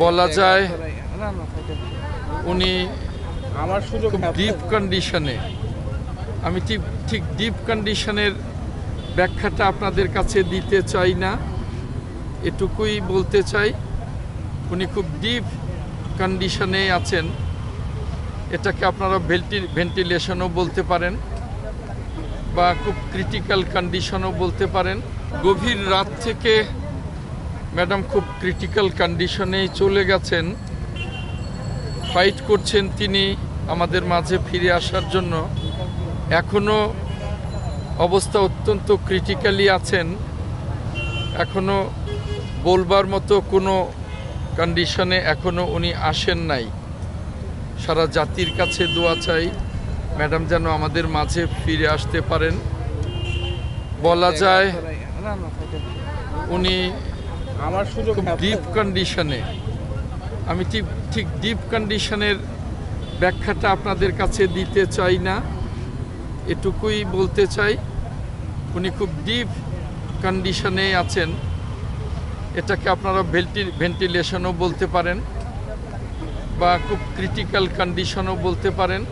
বলা যায় উনি খুব ডিপ কন্ডিশনে, আমি ঠিক ডিপ কন্ডিশনের ব্যাখ্যাটা আপনাদের কাছে দিতে চাই না, এটুকুই বলতে চাই উনি খুব ডিপ কন্ডিশনে আছেন। এটাকে আপনারা ভেন্টিলেশনও বলতে পারেন বা খুব ক্রিটিক্যাল কন্ডিশনও বলতে পারেন। গভীর রাত থেকে ম্যাডাম খুব ক্রিটিক্যাল কন্ডিশনেই চলে গেছেন, ফাইট করছেন তিনি আমাদের মাঝে ফিরে আসার জন্য। এখনও অবস্থা অত্যন্ত ক্রিটিক্যালি আছেন, এখনও বলবার মতো কোনো কন্ডিশনে এখনও উনি আসেন নাই। সারা জাতির কাছে দোয়া চাই ম্যাডাম যেন আমাদের মাঝে ফিরে আসতে পারেন। বলা যায় উনি খুব ডিপ কন্ডিশনে, আমি ঠিক ডিপ কন্ডিশনের ব্যাখ্যাটা আপনাদের কাছে দিতে চাই না, এটুকুই বলতে চাই উনি খুব ডিপ কন্ডিশনে আছেন। এটাকে আপনারা ভেন্টিলেশনও বলতে পারেন বা খুব ক্রিটিক্যাল কন্ডিশনও বলতে পারেন।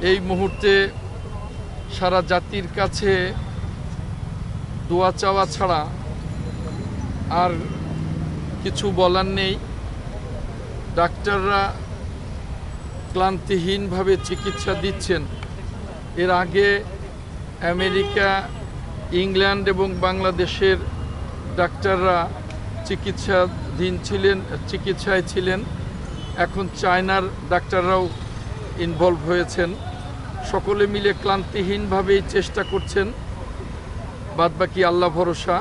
এই মুহূর্তে সারা জাতির কাছে দোয়া চাওয়া ছাড়া আর কিছু বলার নেই। ডাক্তাররা ক্লান্তিহীনভাবে চিকিৎসা দিচ্ছেন। এর আগে আমেরিকা, ইংল্যান্ড এবং বাংলাদেশের ডাক্তাররা চিকিৎসায় ছিলেন। এখন চায়নার ডাক্তাররাও ইনভলভ হয়েছেন। সকলে মিলে ক্লান্তিহীনভাবেই চেষ্টা করছেন। বাদবাকি আল্লাহ ভরসা,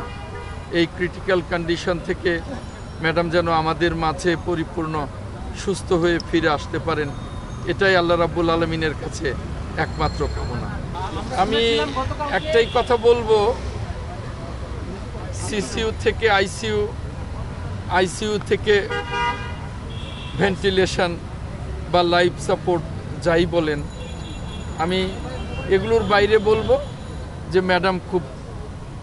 এই ক্রিটিক্যাল কন্ডিশন থেকে ম্যাডাম যেন আমাদের মাঝে পরিপূর্ণ সুস্থ হয়ে ফিরে আসতে পারেন, এটাই আল্লাহ রাব্বুল আলামিনের কাছে একমাত্র কামনা। আমি একটাই কথা বলবো, সিসিইউ থেকে আইসিইউ থেকে ভেন্টিলেশন বা লাইফ সাপোর্ট যাই বলেন, আমি এগুলোর বাইরে বলবো যে ম্যাডাম খুব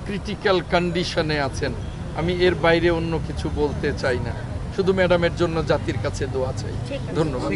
ক্রিটিক্যাল কন্ডিশনে আছেন। আমি এর বাইরে অন্য কিছু বলতে চাই না, শুধু ম্যাডামের জন্য জাতির কাছে দোয়া চাই। ধন্যবাদ।